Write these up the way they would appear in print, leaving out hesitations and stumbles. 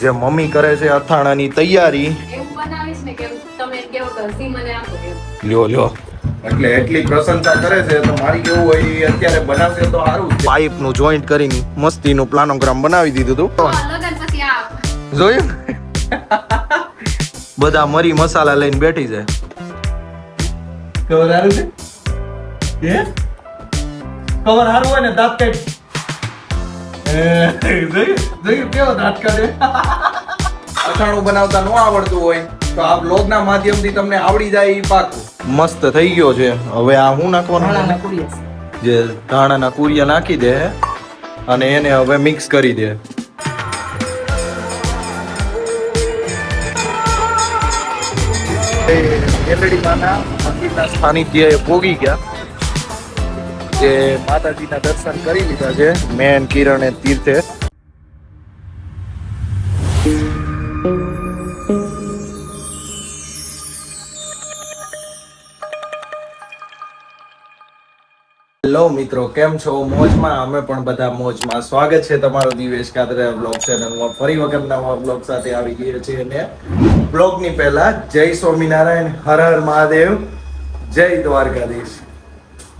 જે મમ્મી કરે છે અથાણાની તૈયારી. એવું બનાવીશ ને કે તમે કેવો તો હસી મને આપો એમ. લ્યો એટલે એટલી પ્રશંસા કરે છે તો મારી કેવું હોય ઈ અત્યારે બનાવશે તો સારું. પાઇપ નું જોઈન્ટ કરીને મસ્તીનું પ્લાનોગ્રામ બનાવી દીધું હતું. લગન પછી આ જોયું બધા મરી મસાલા લઈને બેઠી જાય. કવર હારું છે હે કવર હારું હોય ને દાંત કાઢ જોયું કેવો દાંત કાઢે. અથાણું બનાવતા ન આવડતું હોય તો આ બ્લોગના માધ્યમથી તમને આવડી જાય ઈ પાકું. મસ્ત થઈ ગયો છે. હવે આ હું નાખવાનું જે ધાણાના કુરિયા નાખી દે અને એને હવે મિક્સ કરી દે. મેલડીમાંના મંદિરના સાનિધ્યએ પોગી ગયા. જે માતાજીના દર્શન કરી લીધા છે મેન કિરણે તીર્થે. હેલો મિત્રો, કેમ છો? મોજમાં? અમે પણ બધા મોજમાં. સ્વાગત છે તમારું દિવેશ કાતરિયા બ્લોગ ચેનલમાં. ફરી વખત નવા બ્લોગ સાથે આવી ગયા છીએ અને બ્લોગની પહેલા જય સ્વામિનારાયણ, હર હર મહાદેવ, જય દ્વારકાધીશ.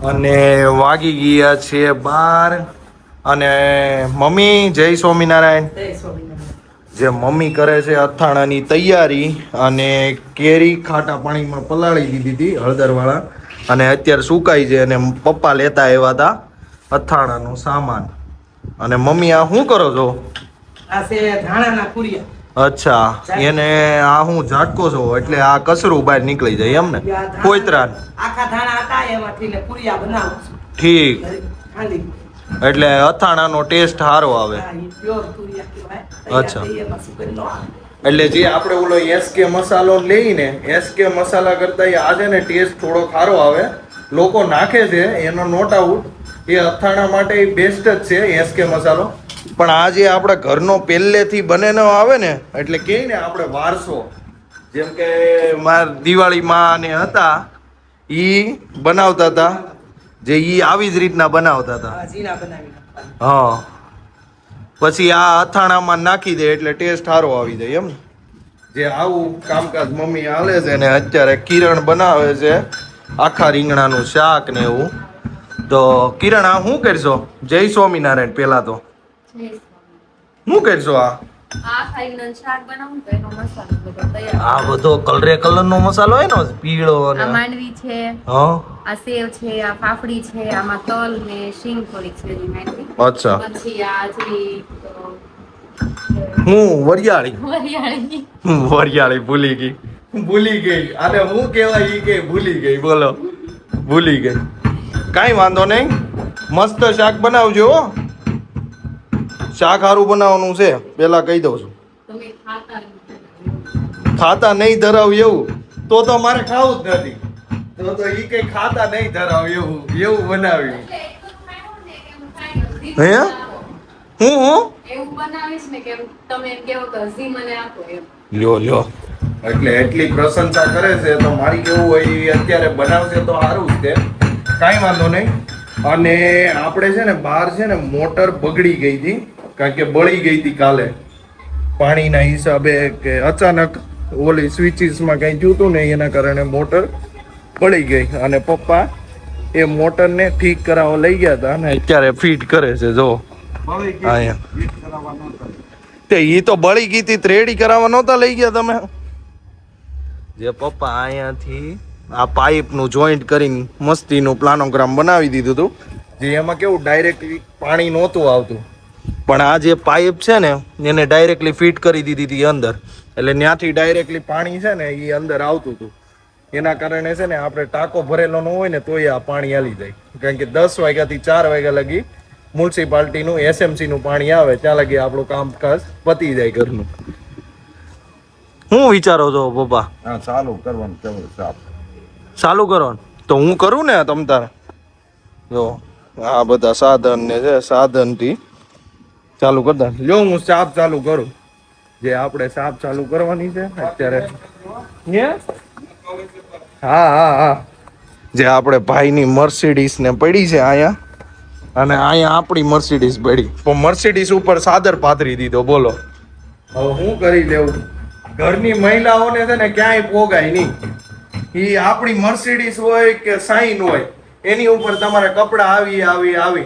અને વાગી ગયા છે 12 અને મમ્મી જય સ્વામિનારાયણ. જે મમ્મી કરે છે અથાણાની તૈયારી અને કેરી ખાટા પાણીમાં પલાળી દીધી હતી હળદરવાળા અને અત્યારે સુકાઈ છે અને પપ્પા લેતા આવ્યા હતા અથાણાનો સામાન. અને મમ્મી આ શું કરો છો? આ છે ધાણાના કુરિયા. અચ્છા, એને આ હું ઝાટકો છો એટલે આ કચરું બહાર નીકળી જાય એમ ને? કોઈતરા આખા ધાણા હતા એમાંથી ને કુરિયા બનાવું છું. ઠીક, ખાલી એટલે અથાણાનો ટેસ્ટ સારો આવે. હા, ઈ પ્યોર કુરિયા કહેવાય. અચ્છા. એમાં શું કરી લો એટલે જે આપણે ઓલો એસકે મસાલો લઈને એસકે મસાલા કરતા આ છે ને ટેસ્ટ થોડો સારો આવે. લોકો નાખે છે એનો નો ડાઉટ, એ અથાણા માટે બેસ્ટ જ છે એસકે મસાલો. પણ આ જે આપણા ઘરનો પહેલેથી બનેલો આવે ને એટલે કે ને આપણે વારસો, જેમ કે માર દિવાળીમાં ને હતા ઈ બનાવતા હતા, જે ઈ આવી જ રીતના બનાવતા હતા. જીરા બનાવી નાખવાના. હા, પછી આ અથાણામાં નાખી દે એટલે ટેસ્ટ સારો આવી જાય એમ. જે આવું કામકાજ મમ્મી હાલે છે ને અત્યારે કિરણ બનાવે છે આખા રીંગણાનું શાક ને એવું. તો કિરણ આ શું કરશો? જય સ્વામિનારાયણ. પેલા તો શું કરશો? આ ખાઈને શાક બનાવું તો એનો મસાલો બધો તૈયાર. આ બધો કલરનો મસાલો હોય ને પીળો અને આ માંડવી છે, હા, આ સેવ છે, આ પાપડી છે, આમાં તલ ને શીંગ થોડીક છે એની માંડવી. અચ્છા, પછી આ જે હું વરિયાળી વરિયાળી. વરિયાળી ભૂલી ગઈ. આને હું કહેવાય ઈ કે ભૂલી ગઈ. બોલો, ભૂલી ગઈ. કાંઈ વાંધો નહીં, મસ્ત શાક બનાવજો હો. શાક સારું બનાવવાનું છે પેલા કહી દઉં છું. તમે ખાતા નહીં ધરાવ એવું તો મારે ખાવું જ નથી. તો ઈ કઈ ખાતા નહીં ધરાવ એવું બનાવ્યું. હે હું એવું બનાવીશ ને કે તમે કેવો તો હસી મને આપો એમ. લ્યો એટલે એટલી પ્રશંસા કરે છે તો મારી કેવું હોય ઈ અત્યારે બનાવશે તો સારું જ છે. કાંઈ વાંધો નહીં. અને આપણે છે ને બહાર છે ને મોટર બગડી ગઈ હતી, કારણ કે બળી ગઈ હતી કાલે પાણીના હિસાબે, કે અચાનક ઓલી સ્વિચીસમાં કંઈ જોતું ને એના કારણે મોટર બળી ગઈ અને પપ્પા એ મોટરને ઠીક કરાવવા લઈ ગયા હતા અને અત્યારે ફિટ કરે છે. જો તે ઈ તો બળી ગઈ હતી, રેડી કરાવવા નહોતા લઈ ગયા તમે? જે પપ્પા અહીંયાથી આ પાઇપનું જોઈન્ટ કરીને મસ્તીનું પ્લાનોગ્રામ બનાવી દીધું હતું. જે એમાં કેવું ડાયરેક્ટલી પાણી નહોતું આવતું, પણ આ જે પાઇપ છે ને એને ડાયરેક્ટલી ફિટ કરી દીધી હતી અંદર, એટલે ત્યાંથી ડાયરેક્ટલી પાણી છે ને એ અંદર આવતું હતું. એના કારણે છે ને આપણે ટાંકો ભરેલો ન હોય ને તોય આ પાણી હાલી જાય, કારણ કે 10 વાગ્યાથી 4 વાગ્યા લગી મ્યુનિસિપાલિટીનું એસએમસીનું પાણી આવે ત્યાં લગી આપણું કામકાજ પતી જાય ઘરનું. શું વિચારો છો પપ્પા? હા, ચાલુ કરવાનું. ચાલુ કરવાનું તો હું કરું ને તમ તારે. જો આ બધા સાધન ને છે, સાધનથી ચાલુ કરતા. લ્યો હું સાપ ચાલુ કરું. જે આપણે સાપ ચાલુ કરવાની છે અત્યારે. હા, જે આપણે ભાઈની મર્સિડીસ ને પડી છે અહીંયા, અને અહીંયા આપણી મર્સિડીસ પડી, પણ મર્સિડીસ ઉપર સાદર પાથરી દીધો. બોલો, હવે હું કરી લેવું? ઘરની મહિલાઓને છે ને ક્યાંય પોગાય નહીં. ઈ આપણી મર્સિડીઝ હોય કે સાઈન હોય એની ઉપર તમારે કપડા આવી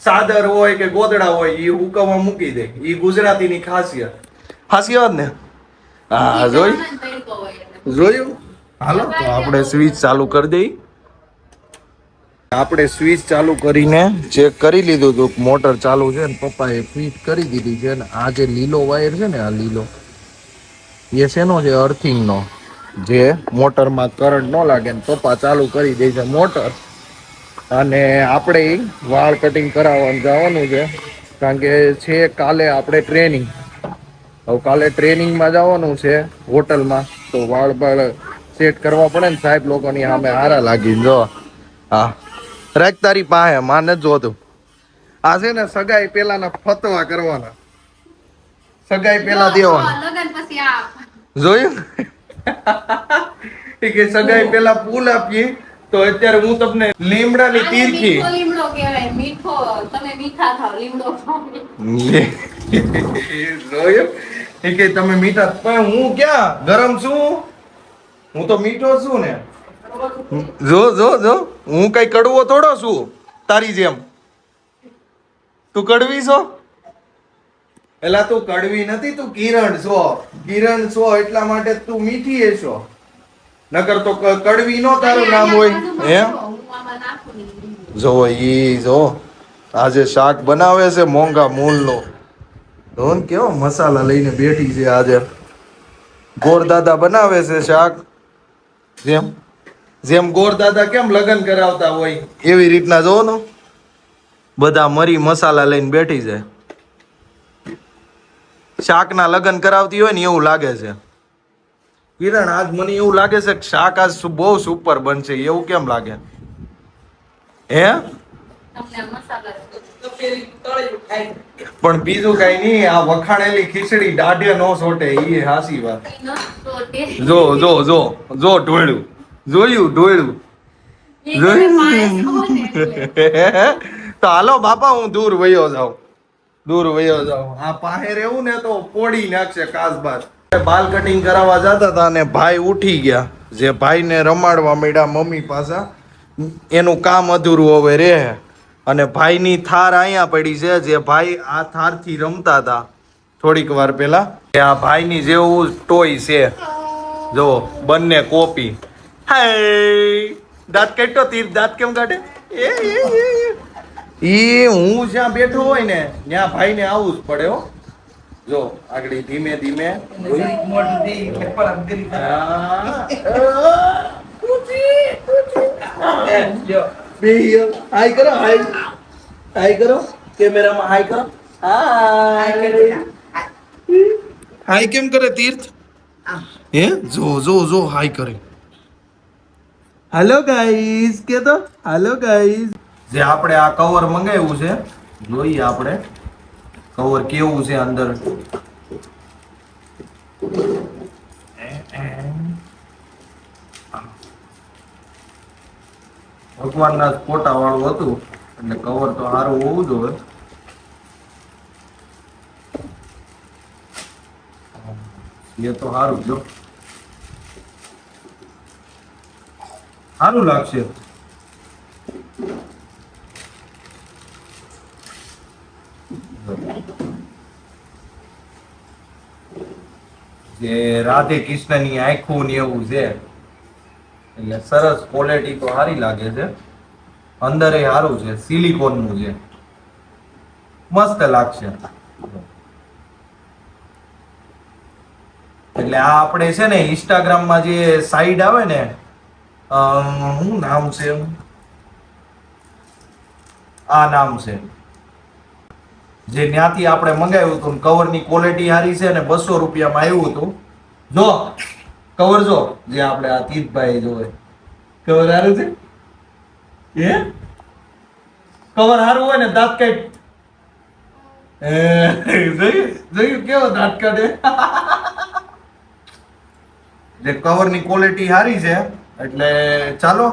સાદર હોય કે ગોદડા હોય ઈ હુકવવા મૂકી દે. ઈ ગુજરાતીની ખાસિયત ને. હા જોયું. હાલો તો આપણે સ્વિચ ચાલુ કરી દઈ. આપણે સ્વિચ ચાલુ કરીને ચેક કરી લીધું હતું મોટર ચાલુ છે ને પપ્પાએ ફિટ કરી દીધી છે ને આ જે લીલો વાયર છે ને આ લીલો એ શેનો છે? અર્થિંગ નો, જે મોટરમાં કરંટ ન લાગે ને પપ્પા ચાલુ કરી દે છે મોટર. અને આપણે વાળ કટિંગ કરાવવાનું જવાનું છે કારણ કે છે કાલે આપણે ટ્રેનિંગ. હવે કાલે ટ્રેનિંગમાં જવાનું છે હોટલમાં તો વાળ સેટ કરવા પડે ને સાહેબ લોકોની સામે હારા લાગીને જો. હા રાખ તારી પાસે માને જોતું. આ છે ને સગાઈ પેલાના ફતવા કરવાના, સગાઈ પેલા દેવાના. લગન પછી આપ જોયું કે સગાઈ પેલા ફૂલ આપીએ તો અત્યારે હું તમને લીમડાની તીરખી મીઠો લીમડો કહેવાય. મીઠો તમે મીઠા થાવ, લીમડો ખાવ. જોયું કે તમે મીઠા પણ હું ક્યાં ગરમ છું? હું તો મીઠો છું ને. જો હું કઈ કડવો થોડો છું તારી જેમ. તું કડવી છો? એલા તું કડવી નથી, તું કિરણ છો એટલા માટે તું મીઠી છો. નકર તો કડવી નો તારું નામ હોય હે. જો આજે શાક બનાવે છે મોંઘા મૂલનો. ધોન કેવો મસાલા લઈને બેઠી છે આજે. ગોરદાદા બનાવે છે શાક. જેમ ગોરદાદા કેમ લગ્ન કરાવતા હોય એવી રીતના જોવો ને બધા મરી મસાલા લઈને બેઠી છે. શાકના લગ્ન કરાવતી હોય ને એવું લાગે છે. કિરણ આજ મને એવું લાગે છે કે શાક આજ બહુ સુપર બનશે. એવું કેમ લાગે હે? પણ બીજું કઈ નહીં, આ વખાણેલી ખીચડી દાઢે નો સોટે ઈ હાસી વાત. જો ઢોળ્યું જોયું. તો હાલો બાપા હું દૂર વયો જાઉં. આ પાસે રહેવું ને તો પોડી નાખશે કાસબાસ. બાલ કટિંગ કરાવવા જતા હતા અને ભાઈ ઉઠી ગયા. જે ભાઈને રમાડવા માંડ્યા મમ્મી પાસે. એનું કામ અધૂરું હવે રહે. અને ભાઈની થાર અહીંયા પડી છે. જે ભાઈ આ થારથી રમતા હતા થોડીક વાર પહેલા. આ ભાઈની જેવું ટોય છે. જો બંને કોપી. હાય દાંત કાઢતો તીર દાંત કેમ કાઢે? ઈ હું જ્યાં બેઠો હોય ને ત્યાં ભાઈને આવવું જ પડે હો. જો આગળ ધીમે હાય કરો કેમેરામાં હાય કરો. હાય કેમ કરે તીર્થ? હે જો હાય કરે. હેલો ગાઈસ કે તો હેલો ગાઈસ. જે આપણે આ કવર મંગાવ્યું છે જોઈએ આપણે કવર કેવું છે અંદર. ભગવાનના ફોટા વાળું હતું એટલે કવર તો સારું હોવું જોઈએ. એ તો સારું જો સારું લાગશે. જે રાધે કૃષ્ણની આંખો ને એવું છે એટલે સરસ ક્વોલિટી તો સારી લાગે છે. અંદર એ સારું છે, સિલિકોન નું છે, મસ્ત લાગશે. એટલે આ આપણે છે ને ઇન્સ્ટાગ્રામ માં જે સાઈડ આવે ને શું નામ છે? આ નામ છે જે ત્યાંથી આપણે મંગાવ્યું હતું. કવરની ક્વોલિટી સારી છે અને 200 રૂપિયામાં આવ્યું હતું. જો કવર જો જે આપણે આ તીર્થભાઈ જોવે કવર સારું છે. એ કવર સારું હોય ને દાંત કાઢ. જોયું કેવો દાંત કાઢે. જે કવરની ક્વોલિટી સારી છે એટલે ચાલો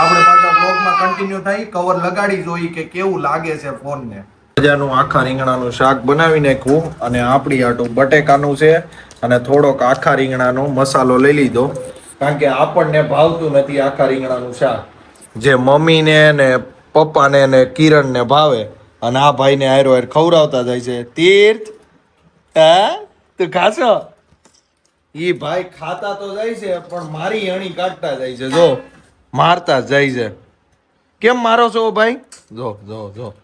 આપણે પાછા બ્લોગમાં કન્ટિન્યુ થઈ. કવર લગાડી જોઈ કે કેવું લાગે છે ફોનને. મજાનું આખા રીંગણાનું શાક બનાવી નાખ્યું અને આપણી આટું બટેકાનું છે અને થોડોક આખા રીંગણાનો મસાલો લઈ લીધો કારણ કે આપણને ભાવતું નથી આખા રીંગણાનું શાક જે મમ્મીને ને પપ્પાને ને કિરણને ભાવે અને આ ભાઈને હારો હાર ખવડાવતા જાય છે તીર્થ હે તું ખાશો ઈ ભાઈ ખાતા તો જાય છે પણ મારી અણી કાઢતા જાય છે જો મારતા જ જાય છે કેમ મારો છો ભાઈ જો જો જો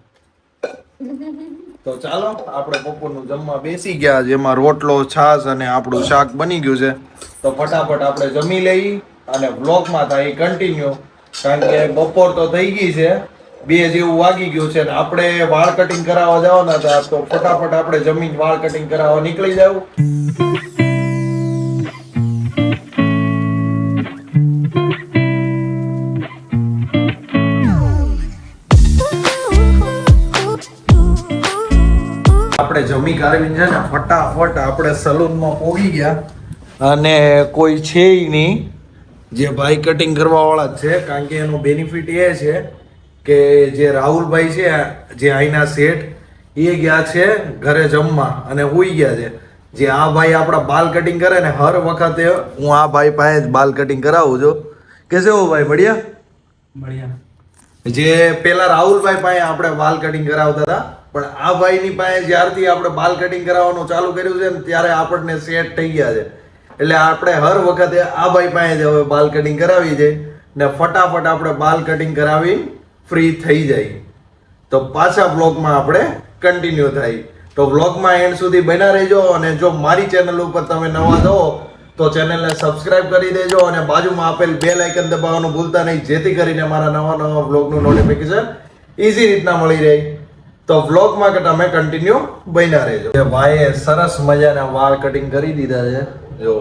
તો ચાલો આપણે બપોરનું જમવા બેસી ગયા જેમાં રોટલો છાશ અને આપણું શાક બની ગયું છે તો ફટાફટ આપણે જમી લઈ અને વ્લોગમાં થાય કન્ટિન્યુ કારણ કે બપોર તો થઈ ગઈ છે 2 જેવું વાગી ગયું છે ને આપણે વાળ કટિંગ કરાવવા જવાના હતા તો ફટાફટ આપણે જમીન વાળ કટિંગ કરાવવા નીકળી જાવ આપણે જમી કાઢવીને છે ને ફટાફટ આપણે સલૂનમાં પહોંચી ગયા અને કોઈ છે નહીં જે ભાઈ કટિંગ કરવા વાળા જ છે કારણ કે એનો બેનિફિટ એ છે કે જે રાહુલભાઈ છે જે અહીંના શેઠ એ ગયા છે ઘરે જમવા અને હુઈ ગયા છે જે આ ભાઈ આપણા બાલ કટિંગ કરે ને હર વખતે હું આ ભાઈ પાસે જ બાલ કટિંગ કરાવું છું કે છે ભાઈ બઢિયા જે પેલા રાહુલભાઈ પાસે આપણે બાલ કટિંગ કરાવતા હતા પણ આ ભાઈની પાસે જ્યારથી આપણે બાલ કટિંગ કરાવવાનું ચાલુ કર્યું છે ને ત્યારે આપણને સેટ થઈ ગયા છે એટલે આપણે હર વખતે આ ભાઈ પાસે જ હવે બાલ કટિંગ કરાવી છે ને ફટાફટ આપણે બાલ કટિંગ કરાવી ફ્રી થઈ જાય તો પાછા બ્લોગમાં આપણે કન્ટિન્યુ થાય તો બ્લોગમાં એન્ડ સુધી બન્યા રહેજો અને જો મારી ચેનલ ઉપર તમે નવા છો તો ચેનલને સબસ્ક્રાઇબ કરી દેજો અને બાજુમાં આપેલ બેલ આઇકન દબાવવાનું ભૂલતા નહીં જેથી કરીને મારા નવા બ્લોગનું નોટિફિકેશન ઈઝી રીતના મળી રહે તો વ્લોગમાં કે તમે કન્ટિન્યુ બન્યા રહેજો ભાઈએ સરસ મજાના વાળ કટિંગ કરી દીધા છે જો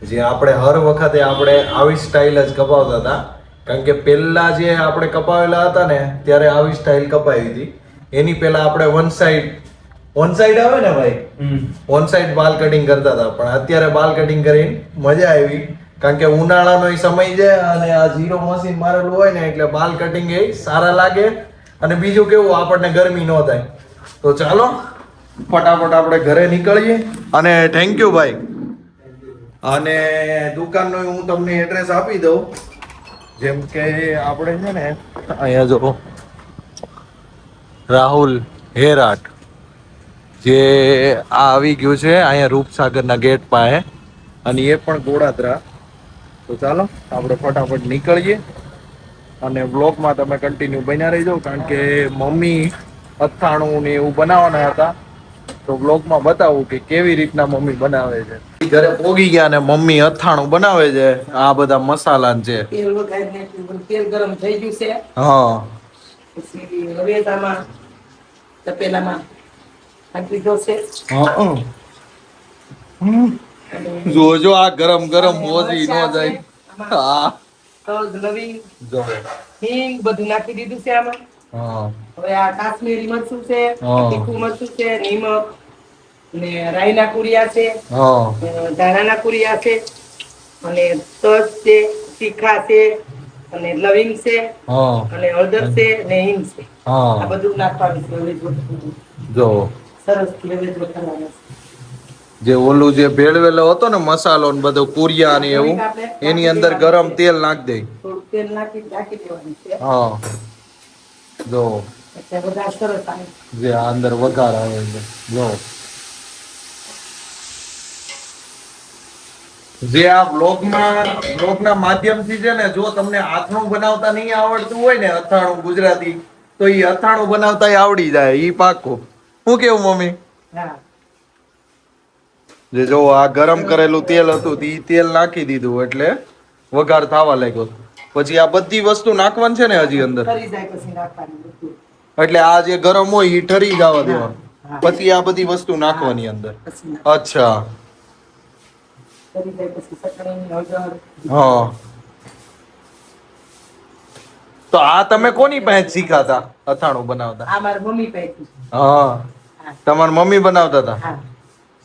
જે આપણે હર વખતે આપણે આવી સ્ટાઇલ જ કપાવતા હતા કારણ કે પહેલા જે આપણે કપાવેલા હતા ને ત્યારે આવી સ્ટાઇલ કપાવી હતી એની પહેલા આપણે વન સાઈડ આવે ને ભાઈ વન સાઈડ બાલ કટિંગ કરતા હતા પણ અત્યારે બાલ કટિંગ કરીને મજા આવી કારણ કે ઉનાળાનો સમય છે અને આ ઝીરો મશીન મારેલું હોય ને એટલે બાલ કટિંગ એ સારા લાગે અને બીજું કેવું આપણને ગરમી ન થાય તો ચાલો ફટાફટ આપણે ઘરે નીકળીએ અને થેન્ક યુ ભાઈ અને દુકાનનું હું તમને એડ્રેસ આપી દઉં જેમ કે આપણે છે ને અહીંયા જો રાહુલ હેર આર્ટ જે આ આવી ગયું છે અહીંયા રૂપસાગરના ગેટ પાસે અને એ પણ ગોળાદરા તો ચાલો આપણે ફટાફટ નીકળીએ અને બ્લોગમાં તમે કન્ટિન્યુ બન્યા રહેજો કારણ કે મમ્મી અથાણું ને એવું બનાવવાના હતા તો બ્લોગમાં બતાવું કે કેવી રીતના મમ્મી બનાવે છે ઘરે પોગી ગયા ને મમ્મી અથાણું બનાવે છે આ બધા મસાલા છે તેલ વઘારી નાખ્યું તેલ ગરમ થઈ ગયું છે હા પછી રવેદામાં તપેલામાં નાખી દીધો છે જોજો આ ગરમ ગરમ મોજી નો જાય હા તલ લવિંગ જો હિંગ બધું નાખી દીધું છે આમાં હા હવે આ કાશ્મીરી મરચું છે હા. તીખું મરચું છે નિમક ને રાઈના કુરિયા છે હા ધાણાના કુરિયા છે અને તજ છે તીખા છે અને લવિંગ છે હા અને હળદર છે ને હિંગ છે આ હા બધું નાખવાનું છે હવે જો સરસ હવે કરવાનું છે જે ઓલું જે ભેળવેલો હતો ને મસાલો ને બધો કુરિયા ને એવું એની અંદર ગરમ તેલ નાખ દે થોડું તેલ નાખી દેવાનું છે હા જો એટલે બધા સરસ આવે જે આ અંદર વઘાર આવે છે જો જે આ બ્લોગના માધ્યમથી છે ને જો તમને આથણું બનાવતા નહીં આવડતું હોય ને અથાણું ગુજરાતી તો ઈ અથાણું બનાવતા આવડી જાય ઈ પાકું શું કેવું મમ્મી હા જે જો આ ગરમ કરેલું તેલ હતું ઈ તેલ નાખી દીધું એટલે વઘાર થવા લાગ્યો પછી આ બધી વસ્તુ નાખવાની છે ને હજી અંદર કરી જાય પછી નાખવાનું બધું એટલે આ જે ગરમ હોય ઈ ઠરી જવા દેવાનું પછી આ બધી વસ્તુ નાખવાની અંદર પછી અચ્છા કરી જાય પછી ચટણી હળદર હા તો આ તમે કોની પાસે શીખાતા અથાણું બનાવતા આ મારી મમ્મી પાસેથી હા તમારી મમ્મી બનાવતા હતા હા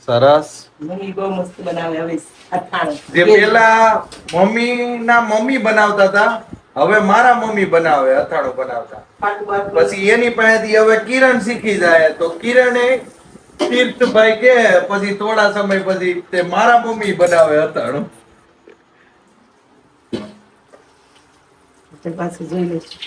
સરસ મમ્મી બહુ મસ્ત બનાવે હવે અથાણું જે પેલા મમ્મી બનાવતા હતા હવે મારા મમ્મી બનાવે અથાણું બનાવતા. પાટું બાટું. પછી એની પાસેથી હવે કિરણ શીખી જાય તો કિરણે તીર્થભાઈ કે પછી થોડા સમય પછી તે મારા મમ્મી બનાવે અથાણું. એટલે પાછું જોઈ લઈશું.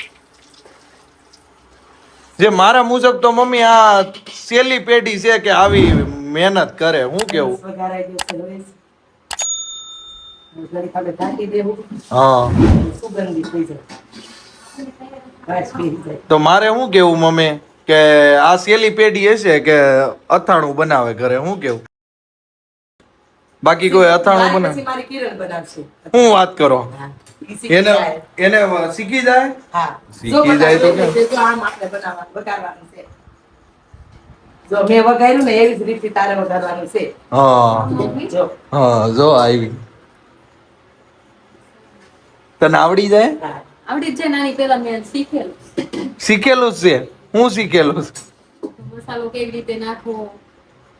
જે મારા મુજબ તો મમ્મી આ છેલ્લી પેઢી છે કે આવી મહેનત કરે. હું કેવું? વઘારાઈ ગયો છે હવે. ઘડી ખાતે ઢાંકી દેવું. હા સુગંધી થઈ જાય. વાસ પીરી જાય. તો મારે શું કેવું મમ્મી કે આ છેલ્લી પેઢી હશે કે અથાણું બનાવે ઘરે. હું કેવું? બાકી કોઈ અથાણું પછી બનાવે? મારી કિરણ બનાવશે. હું વાત કરો? હા. ઈ શીખી એને જાય. એને શીખી જાય. હા. શીખી જો જાય તો બતાવી દે, જો આમ આપણે બનાવવાનું, વઘારવાનું છે. જો મેં વઘાર્યું ને એવી જ રીતે તારે વઘારવાનું છે. હા જો હા જો આવી. તને આવડી જાય? હા. આવડી જ છે નાની પેલા મેં શીખેલું શીખેલું જ છે. હું શીખેલું છે. મસાલો કેવી રીતે નાખવો,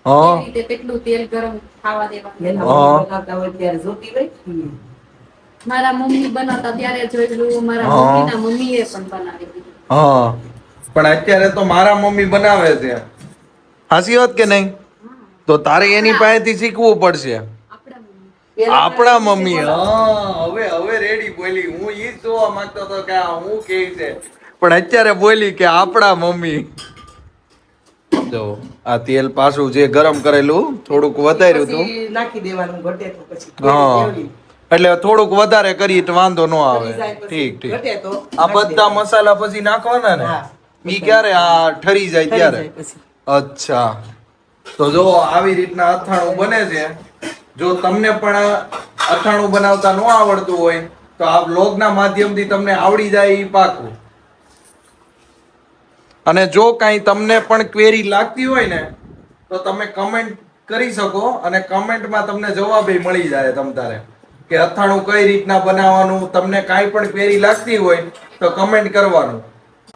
હા કેવી રીતે કેટલું તેલ ગરમ ખાવા દેવાનું. એના હા. મમ્મી બનાવતા હોય ત્યારે જોતી હોય. મારા મમ્મી બનાવતા ત્યારે જોયેલું, મારા હા. મમ્મીના મમ્મીએ પણ બનાવી દીધું. હા પણ અત્યારે તો મારા મમ્મી બનાવે છે. હાચી વાત કે નહીં? તો તારે એની પાસેથી શીખવું પડશે. આપણા મમ્મી પેલા આપણા મારા મમ્મી. બોલો. હા હવે રેડી બોલી. હું ઈ જ જોવા માંગતો હતો કે આ હું કે છે, પણ અત્યારે બોલી કે આપણા મમ્મી. જો આ તેલ પાછું જે ગરમ કરેલું થોડુંક વધાર્યું હતું. પછી નાખી દેવાનું ઘટે તો પછી હા કેવડી એટલે થોડુંક વધારે કરીએ તો વાંધો ન આવે. કરી જાય પછી ઠીક ઠીક. ઘટે તો આ નાખી બધા દેવાનું. મસાલા પછી નાખવાના ને? હા. ઈ ક્યારે? આ ઠરી જાય ઠરી ત્યારે? જાય પછી. અચ્છા. તો જો આવી રીતના અથાણું બને છે. જો તમને પણ અથાણું બનાવતા ન આવડતું હોય તો આ વ્લોગના માધ્યમથી તમને આવડી જાય ઈ પાકું. અને જો કાંઈ તમને પણ ક્વેરી લાગતી હોય ને તો તમે કમેન્ટ કરી શકો અને કમેન્ટમાં તમને જવાબ મળી જાય તમ તારે કે અથાણું કઈ રીતના બનાવવાનું. તમને કાંઈ પણ ક્વેરી લાગતી હોય તો કમેન્ટ કરવાનું.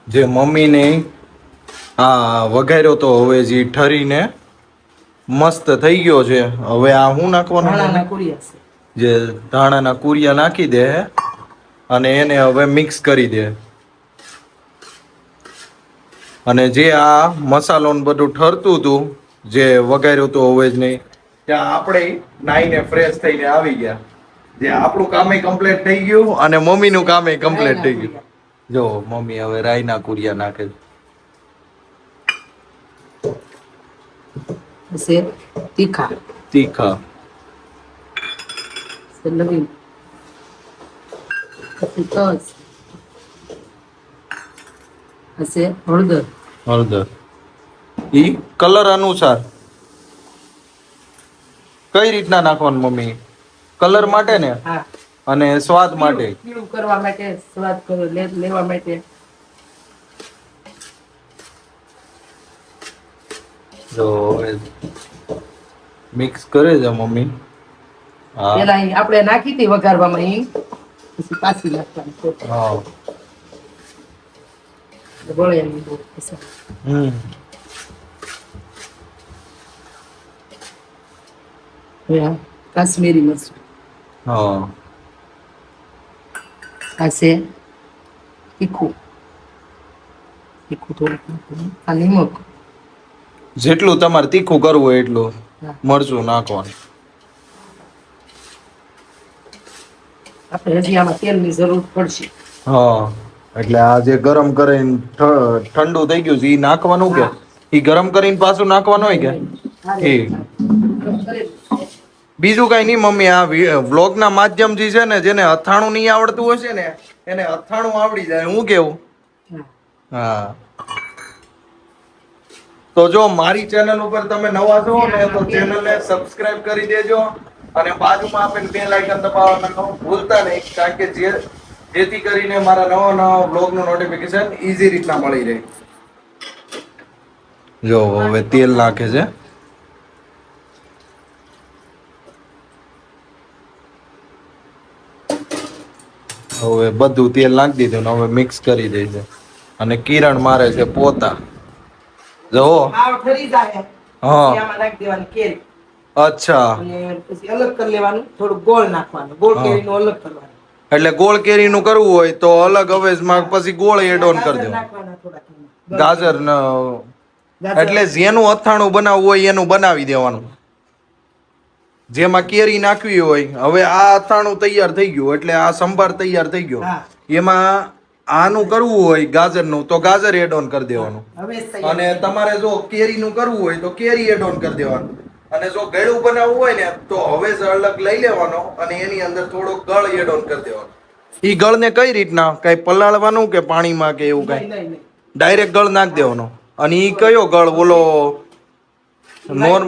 જે મમ્મીને આ વઘાર્યો તો હવે જે ઠરીને મસ્ત થઈ ગયો છે. હવે આ શું નાખવાનું ધાણાના મમ્મી? કુરિયા છે. જે ધાણાના કુરિયા નાખી દે અને એને હવે મિક્સ કરી દે. અને જે આ મસાલો ને બધું ઠરતું હતું, જે વઘાર્યું હતું હવે જ નહીં, ત્યાં આપણે નાઈને ફ્રેશ થઈને આવી ગયા. જે આપણું કામે કમ્પ્લીટ થઈ ગયું અને મમ્મીનું કામે કમ્પ્લીટ થઈ ગયું. જો મમ્મી હવે રાઈના કુરિયા નાખે છે. છે તીખા તીખા. છે લવિંગ પછી તજ હશે હળદર હળદર. ઈ કલર અનુસાર કઈ રીતના નાખવાનું મમ્મી? કલર માટે ને હા અને સ્વાદ માટે. પીળું કરવા માટે સ્વાદ લેવા માટે. જો મિક્સ કરે છે મમ્મી. હા પેલા અહીં આપણે નાખી હતી વઘારવામાં હિંગ, પછી પાછી નાખવાની. હા ગળ્યાની બહુ પસંદ. હવે આ કાશ્મીરી મરચું. હા આ છે તીખું થોડુંક નાખવાનું. આ નિમક. જેટલું તમારે તીખું કરવું હોય એટલું હા. મરચું નાખવાનું. આપણે હજી આમાં તેલની જરૂર પડશે. હા એટલે આ જે ગરમ કરીને ઠંડુ થઈ ગયું છે ઈ નાખવાનું કે હા. ઈ ગરમ કરીને પાછું નાખવાનું હોય કે? એ બીજું કઈ નહીં મમ્મી, આ વ્લોગના માધ્યમથી છે ને જેને અથાણું નહીં આવડતું હશે ને એને અથાણું આવડી જાય. હું કેવું? હા. તો જો મારી ચેનલ ઉપર તમે નવા છો ને તો ચેનલને સબસ્ક્રાઇબ કરી દેજો અને બાજુમાં આપેલ બેલ આઇકન દબાવવાનું ભૂલતા નહીં, કારણ કે જેથી કરીને મારા નવા નવા બ્લોગનું નોટિફિકેશન ઈઝી રીતના મળી રહે. જો હવે તેલ નાખે છે. હવે બધું તેલ નાખી દીધું ને હવે મિક્સ કરી દે છે અને કિરણ મારે છે પોતા. જો આવ ઠરી જાય હા. પછી આમાં નાખી દેવાની કેરી અચ્છા. અને પછી અલગ કરી લેવાનું. થોડું ગોળ નાખવાનું. ગોળ હા. કેરીનું અલગ કરવાનું. એટલે ગોળ કેરીનું કરવું હોય તો અલગ અવેજમાં પછી ગોળ એડ ઓન કરી દેવાનું. નાખવાના થોડાક એમાં. ગાજર ગાજર. એટલે જેનું અથાણું બનાવવું હોય એનું બનાવી દેવાનું. જેમાં કેરી નાખવી હોય, હવે આ અથાણું તૈયાર થઈ ગયું એટલે આ સંભાર તૈયાર થઈ ગયો. હા. એમાં આનું કરવું હોય ગાજરનું તો ગાજર એડ ઓન કરી દેવાનું. હવે તૈયાર. અને તમારે જો કેરીનું કરવું હોય તો કેરી એડ ઓન કરી દેવાનું. અને જો ગળું બનાવવું હોય ને તો હવે જ અલગ લઈ લેવાનો અને એની અંદર થોડો ગળ એડ ઓન કરી દેવાનો. ઈ ગળને કઈ રીતના કઈ પલાળવાનું કે પાણીમાં કે એવું કઈ? નહીં. ડાયરેક્ટ ગળ નાખી દેવાનો. અને ઈ કયો ગળ? ઓલો નોર્મ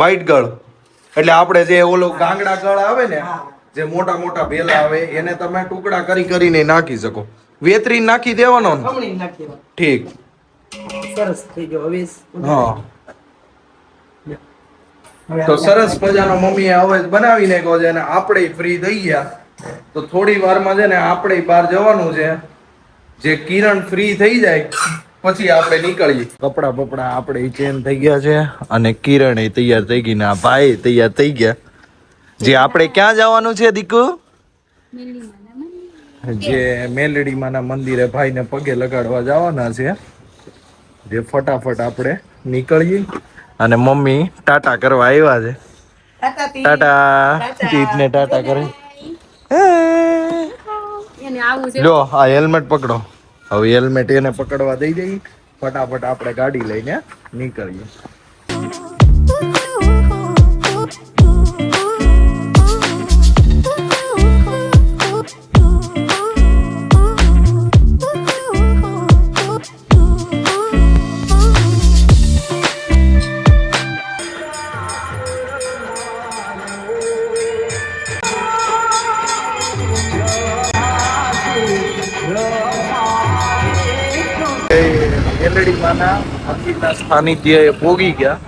વ્હાઈટ ગળ. એટલે આપણે જે ઓલો ગાંગડા ગળ આવે ને, હા. જે મોટા મોટા ભેલા આવે એને તમે ટુકડા કરીને નાખી શકો. વેતરી નાખી દેવાનો ને. ખમણી નાખી દેવાનું. ઠીક. સરસ થઈ ગયો હવે. હા. હવે તો સરસ મજાનો મમ્મીએ હવે જ બનાવી નાખ્યો છે અને આપણે ફ્રી થઈ ગયા. તો થોડી વારમાં છે ને આપણે બહાર જવાનું છે. જે કિરણ ફ્રી થઈ જાય પછી આપણે નીકળીએ. કપડા બપડા આપણે ચેન્જ થઈ ગયા છે અને કિરણ એ તૈયાર થઈ ગઈ ને આ ભાઈ તૈયાર થઈ ગયા. જે આપણે ક્યાં જવાનું છે દીકુ? જે મેલડીમાના મંદિરે ભાઈને પગે લગાડવા જવાના છે. જે ફટાફટ આપણે નીકળીએ અને મમ્મી ટાટા કરવા આવ્યા છે. ટાટા તીતને ટાટા કરે. એને આવું છે. લો આ હેલ્મેટ પકડો. હવે હેલ્મેટ એને પકડવા દઈ દઈ. ફટાફટ આપણે ગાડી લઈને નીકળીએ. મેલડીમાના મંદિરના સાનિધ્યએ પોગી ગયા.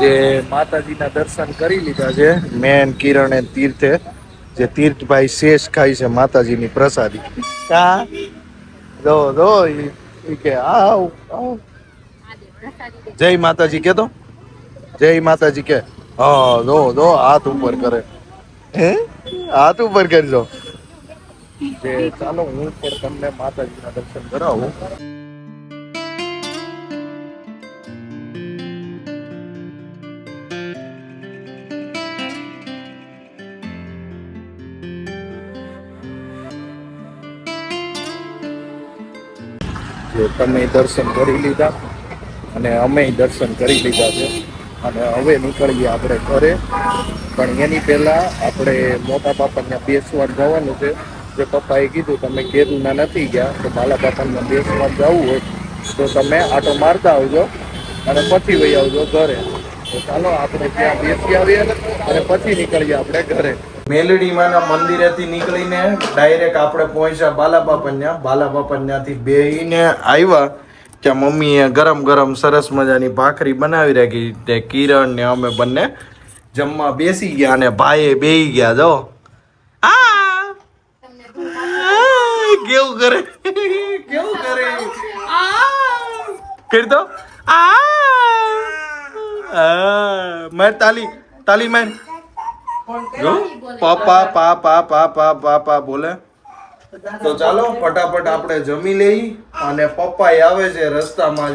જે માતાજીના દર્શન કરી લીધા છે. મેન કિરણે તીર્થે જે તીર્થભાઈ શેષ ખાય છે માતાજીની પ્રસાદી. કા દો ઈ કે આવ આવ. જય માતાજી કે તો જય માતાજી કે. હા દો હાથ ઉપર કરે. હે હાથ ઉપર કરજો. જે ચાલો હું પણ તમને માતાજીના દર્શન કરાવું. જે તમે દર્શન કરી લીધા અને અમે દર્શન કરી લીધા છે અને હવે નીકળીએ આપણે ઘરે. પણ એની પહેલા આપણે મોટા બાપાને બેસવા જવાનું છે. જે પપ્પાએ કીધું તમે કેરુના નથી ગયા તો બાલા બાપાને બેસવા જવું હોય તો તમે આટો મારતા આવજો અને પછી વહી આવજો ઘરે. તો ચાલો આપણે ત્યાં બેસી આવીએ અને પછી નીકળીએ આપણે ઘરે. મેલડીમાના મંદિરેથી નીકળીને ડાયરેક્ટ આપણે પહોંચ્યા બાલા બાપાન્યાથી બેહીને આવ્યા ત્યાં મમ્મીએ ગરમ ગરમ સરસ મજાની ભાખરી બનાવી રાખી. તે કિરણ ને અમે બંને જમવા બેસી ગયા અને ભાઈએ બેહી ગયા. જો કેવું કરે કરી તો માર તાલી માર. જો પાપા પાપા પાપા પાપા બોલે. તો ચાલો ફટાફટ આપણે જમી લઈ. અને પપ્પા આવે છે રસ્તામાં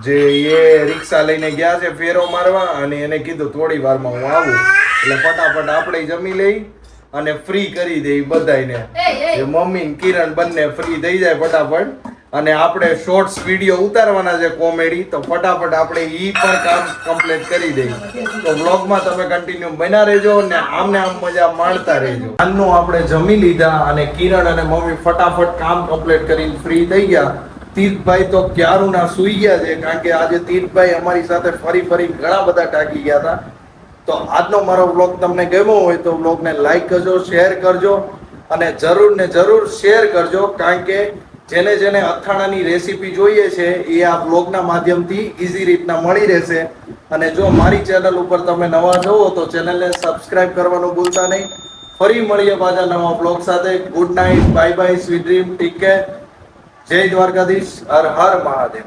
જે એ રિક્ષા લઈને ગયા છે ફેરો મારવા અને એને કીધું થોડી વારમાં હું આવું. એટલે ફટાફટ આપણે જમી લઈ અને ફ્રી કરી દઈ બધાયને. જે મમ્મી ને કિરણ બંને ફ્રી થઈ જાય ફટાફટ. અને આપણે શોર્ટ્સ વિડીયો ઉતારવાના છે કોમેડી. તો ફટાફટ આપણે ઈ પણ કામ કમ્પ્લીટ કરી દઈએ. તો વ્લોગમાં તમે કન્ટિન્યુ બન્યા રહેજો અને આમને આમ મજા માણતા રહેજો. આજનું આપણે જમી લીધા અને કિરણ અને મમ્મી ફટાફટ કામ કમ્પ્લીટ કરીને ફ્રી થઈ ગયા. તીર્થભાઈ તો ક્યારુના સુઈ ગયા છે કારણ કે આજે તીર્થભાઈ અમારી સાથે ફરી ઘણા બધા ટાંકી ગયા હતા. તો આજનો મારો વ્લોગ તમને ગમ્યો હોય તો વ્લોગને લાઈક કરજો, શેર કરજો અને જરૂર ને જરૂર શેર કરજો. કારણ કે જેને અથાણાની રેસીપી જોઈએ છે એ આ બ્લોગના માધ્યમથી ઈઝી રીતના મળી રહેશે. અને જો મારી ચેનલ ઉપર તમે નવા છો તો ચેનલને સબસ્ક્રાઇબ કરવાનું ભૂલતા નહીં. ફરી મળીએ પાછા નવા બ્લોગ સાથે. Good night, bye bye, sweet dream, take care. જય દ્વારકાધીશ, હર હર મહાદેવ.